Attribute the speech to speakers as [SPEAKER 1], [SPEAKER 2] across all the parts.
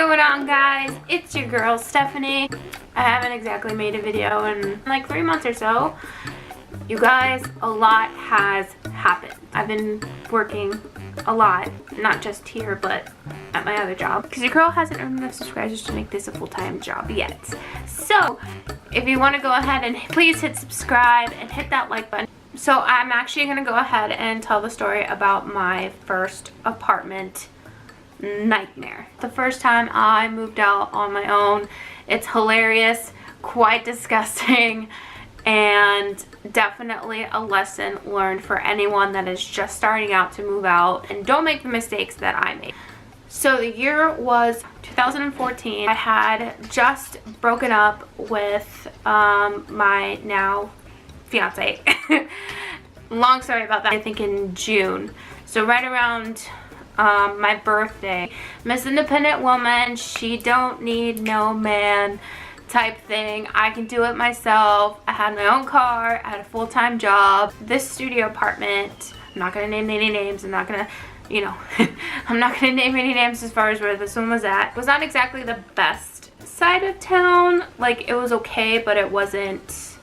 [SPEAKER 1] going on, guys? It's your girl Stephanie. I haven't exactly made a video in like 3 months or so. You guys, a lot has happened. I've been working a lot, not just here but at my other job, because your girl hasn't earned enough subscribers to make this a full-time job yet. So if you want to go ahead and please hit subscribe and hit that like button. So I'm actually going to go ahead and tell the story about my first apartment nightmare. The first time I moved out on my own. It's hilarious, quite disgusting, and definitely a lesson learned for anyone that is just starting out to move out, and don't make the mistakes that I made. So the year was 2014. I had just broken up with my now fiance. Long story about that. I think in June, so right around my birthday. Miss Independent Woman, she don't need no man type thing. I can do it myself. I had my own car, I had a full-time job. This studio apartment, I'm not gonna name any names, I'm not gonna, you know, I'm not gonna name any names as far as where this one was at. It was not exactly the best side of town. Like, it was okay, but it wasn't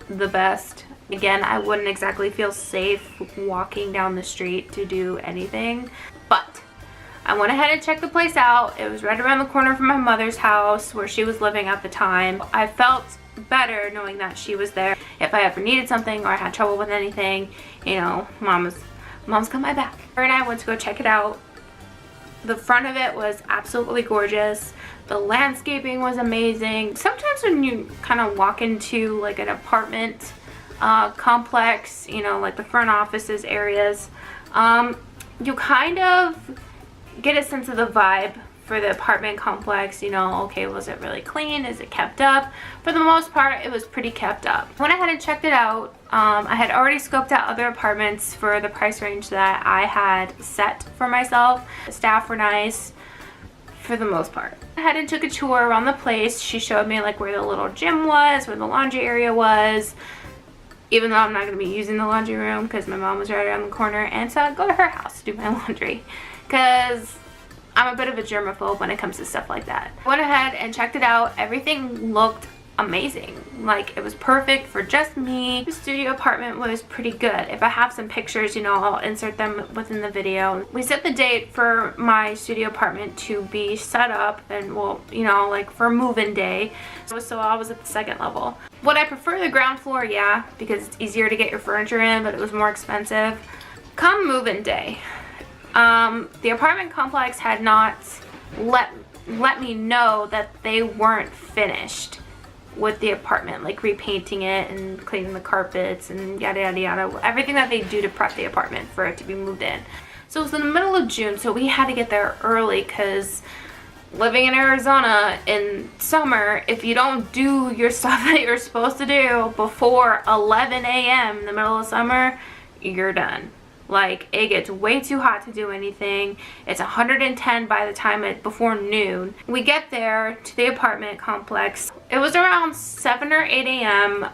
[SPEAKER 1] the best. Again, I wouldn't exactly feel safe walking down the street to do anything, but I went ahead and checked the place out. It was right around the corner from my mother's house where she was living at the time. I felt better knowing that she was there. If I ever needed something or I had trouble with anything, you know, mom's got my back. Her and I went to go check it out. The front of it was absolutely gorgeous. The landscaping was amazing. Sometimes when you kind of walk into like an apartment complex, you know, like the front offices areas, you kind of get a sense of the vibe for the apartment complex. You know, okay, was it really clean? Is it kept up? For the most part, it was pretty kept up. When I had it checked it out, I had already scoped out other apartments for the price range that I had set for myself. The staff were nice for the most part. I had and took a tour around the place. She showed me like where the little gym was, where the laundry area was, even though I'm not going to be using the laundry room because my mom was right around the corner, and so I'd go to her house to do my laundry because I'm a bit of a germaphobe when it comes to stuff like that. I went ahead and checked it out. Everything looked amazing. Like, it was perfect for just me. The studio apartment was pretty good. If I have some pictures, you know, I'll insert them within the video. We set the date for my studio apartment to be set up and, well, you know, like for move-in day. So I was at the second level. Would I prefer the ground floor? Yeah, because it's easier to get your furniture in, but it was more expensive. Come move-in day, the apartment complex had not let me know that they weren't finished with the apartment, like repainting it and cleaning the carpets and yada yada yada, everything that they do to prep the apartment for it to be moved in. So it was in the middle of June, so we had to get there early because living in Arizona in summer, if you don't do your stuff that you're supposed to do before 11 a.m. in the middle of summer, you're done. Like, it gets way too hot to do anything. It's 110 by the time before noon. We get there to the apartment complex. It was around 7 or 8 a.m.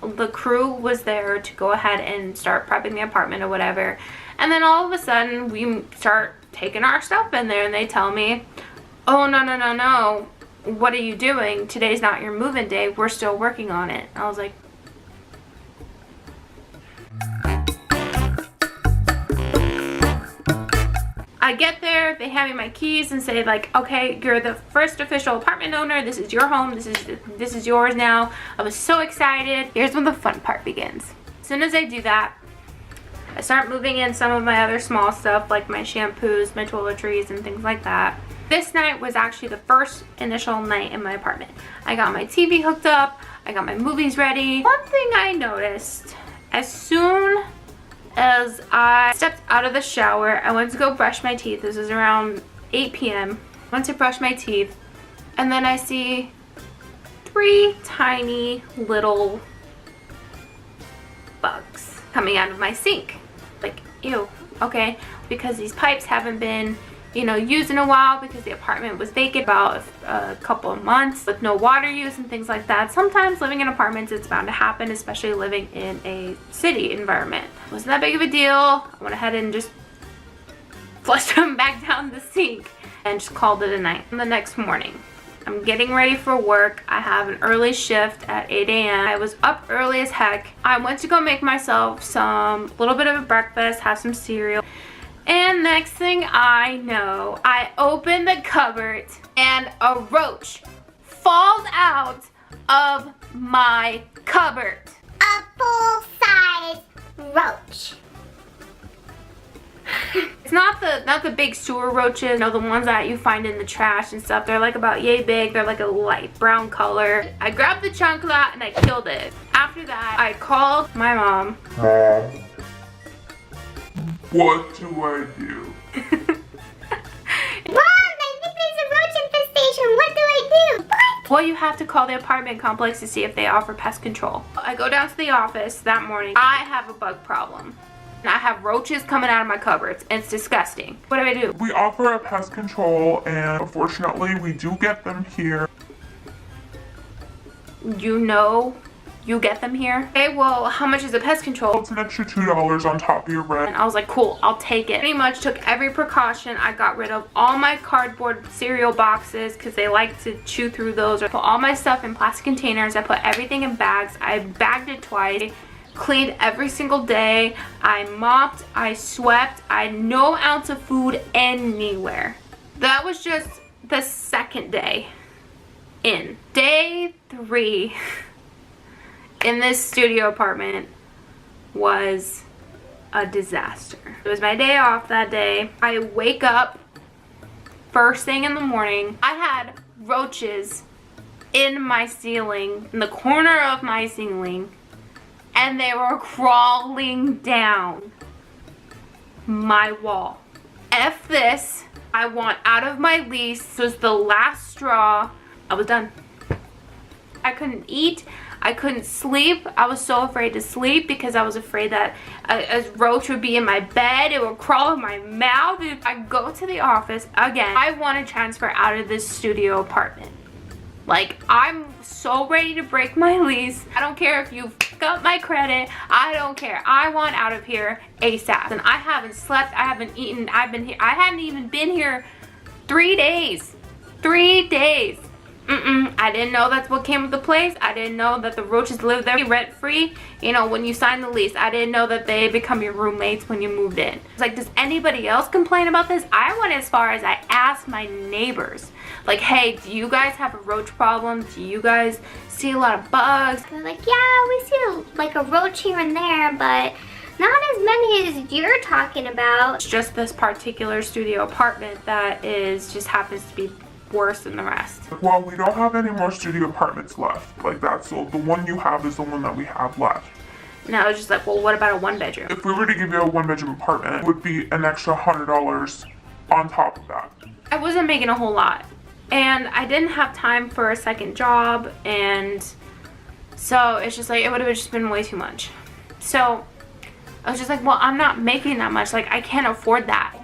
[SPEAKER 1] The crew was there to go ahead and start prepping the apartment or whatever. And then all of a sudden, we start taking our stuff in there, and they tell me, oh, no. What are you doing? Today's not your move-in day. We're still working on it. I was like, I get there, they hand me my keys and say like, okay, you're the first official apartment owner. This is your home. This is yours now. I was so excited. Here's when the fun part begins. As soon as I do that, I start moving in some of my other small stuff like my shampoos, my toiletries, and things like that. This night was actually the first initial night in my apartment. I got my TV hooked up. I got my movies ready. One thing I noticed, as soon as I stepped out of the shower, I went to go brush my teeth. This was around 8 p.m. Went to brush my teeth, and then I see 3 tiny little bugs coming out of my sink. Like, ew, okay, because these pipes haven't been, you know, used in a while because the apartment was vacant about a couple of months with no water use and things like that. Sometimes living in apartments, it's bound to happen, especially living in a city environment. Wasn't that big of a deal. I went ahead and just flushed them back down the sink. and just called it a night. The next morning, I'm getting ready for work. I have an early shift at 8 a.m. I was up early as heck. I went to go make myself some little bit of a breakfast, have some cereal. And next thing I know, I open the cupboard and a roach falls out of my cupboard.
[SPEAKER 2] A full-size roach.
[SPEAKER 1] It's not the big sewer roaches, you know, the ones that you find in the trash and stuff. They're like about yay big. They're like a light brown color. I grabbed the chunk of that and I killed it. After that, I called my mom.
[SPEAKER 3] What do I do?
[SPEAKER 2] Mom, I think there's a roach infestation. What do I do? What?
[SPEAKER 1] Well, you have to call the apartment complex to see if they offer pest control. I go down to the office that morning. I have a bug problem. And I have roaches coming out of my cupboards. It's disgusting. What do I do?
[SPEAKER 3] We offer a pest control, and unfortunately, we do get them here.
[SPEAKER 1] You know you get them here? Okay, well, how much is the pest control?
[SPEAKER 3] It's an extra $2 on top of your rent.
[SPEAKER 1] And I was like, cool, I'll take it. Pretty much took every precaution. I got rid of all my cardboard cereal boxes because they like to chew through those. I put all my stuff in plastic containers. I put everything in bags. I bagged it twice. Cleaned every single day. I mopped, I swept. I had no ounce of food anywhere. That was just the second day in. Day 3 in this studio apartment was a disaster. It was my day off that day. I wake up first thing in the morning. I had roaches in my ceiling, in the corner of my ceiling, and they were crawling down my wall. F this. I want out of my lease. This was the last straw. I was done. I couldn't eat. I couldn't sleep. I was so afraid to sleep because I was afraid that a roach would be in my bed. It would crawl in my mouth. I go to the office again. I want to transfer out of this studio apartment. Like, I'm so ready to break my lease. I don't care if you fuck up my credit. I don't care. I want out of here ASAP. And I haven't slept. I haven't eaten. I've been here. I hadn't even been here 3 days. 3 days. I didn't know that's what came with the place. I didn't know that the roaches lived there rent-free. You know, when you sign the lease, I didn't know that they become your roommates when you moved in. It's like, does anybody else complain about this? I went as far as I asked my neighbors. Like, hey, do you guys have a roach problem? Do you guys see a lot of bugs?
[SPEAKER 2] They're like, yeah, we see like a roach here and there, but not as many as you're talking about.
[SPEAKER 1] It's just this particular studio apartment that just happens to be worse than the rest.
[SPEAKER 3] Well, we don't have any more studio apartments left like that, so the one you have is the one that we have left.
[SPEAKER 1] And I was just like, well, what about a 1-bedroom?
[SPEAKER 3] If we were to give you a 1-bedroom apartment, it would be an extra $100 on top of that.
[SPEAKER 1] I wasn't making a whole lot, and I didn't have time for a second job, and so it's just like, it would have just been way too much. So I was just like, well, I'm not making that much. Like, I can't afford that.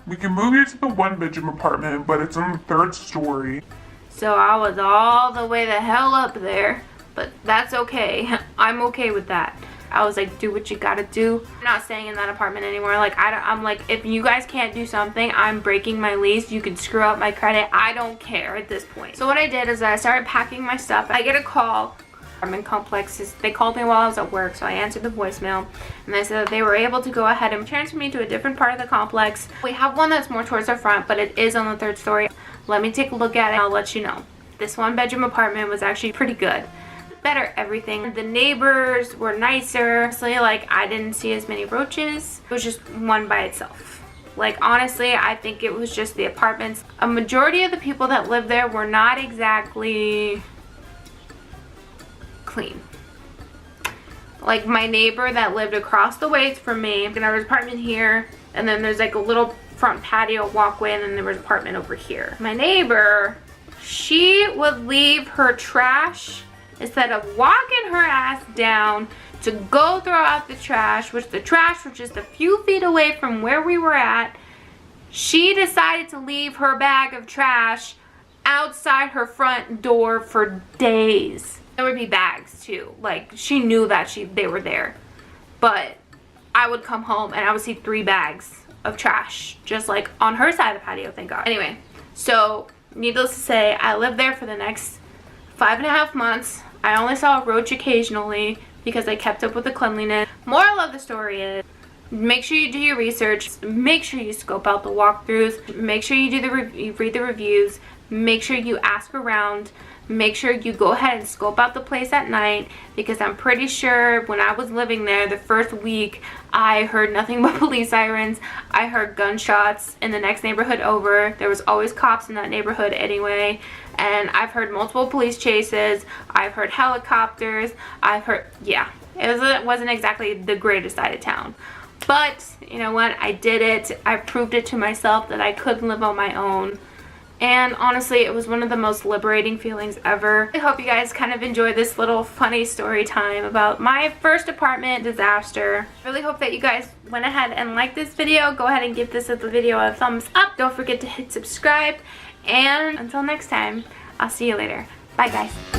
[SPEAKER 3] We can move you to the 1-bedroom apartment, but it's on the 3rd story.
[SPEAKER 1] So I was all the way the hell up there, but that's okay. I'm okay with that. I was like, do what you gotta do. I'm not staying in that apartment anymore. Like, I'm like, if you guys can't do something, I'm breaking my lease. You can screw up my credit. I don't care at this point. So what I did is I started packing my stuff. I get a call. Apartment complexes. They called me while I was at work, so I answered the voicemail, and they said that they were able to go ahead and transfer me to a different part of the complex. We have one that's more towards the front, but it is on the 3rd story. Let me take a look at it and I'll let you know. This 1-bedroom apartment was actually pretty good. Better everything. The neighbors were nicer. So like, I didn't see as many roaches. It was just one by itself. Like, honestly, I think it was just the apartments. A majority of the people that lived there were not exactly clean. Like, my neighbor that lived across the way from me, and there was an apartment here, and then there's like a little front patio walkway, and then there was an apartment over here. My neighbor, she would leave her trash instead of walking her ass down to go throw out the trash, which the trash was just a few feet away from where we were at. She decided to leave her bag of trash outside her front door for days. There would be bags too. Like, she knew that they were there. But I would come home and I would see 3 bags of trash just like on her side of the patio, thank God. Anyway, So needless to say, I lived there for the next 5.5 months. I only saw a roach occasionally because I kept up with the cleanliness. Moral of the story is, make sure you do your research, make sure you scope out the walkthroughs, make sure you read the reviews, make sure you ask around, make sure you go ahead and scope out the place at night, because I'm pretty sure when I was living there the first week, I heard nothing but police sirens. I heard gunshots in the next neighborhood over. There was always cops in that neighborhood anyway. And I've heard multiple police chases. I've heard helicopters. I've heard, yeah, it wasn't exactly the greatest side of town. But you know what? I did it. I proved it to myself that I could live on my own. And honestly, it was one of the most liberating feelings ever. I hope you guys kind of enjoy this little funny story time about my first apartment disaster. I really hope that you guys went ahead and liked this video. Go ahead and give this video a thumbs up. Don't forget to hit subscribe. And until next time, I'll see you later. Bye guys.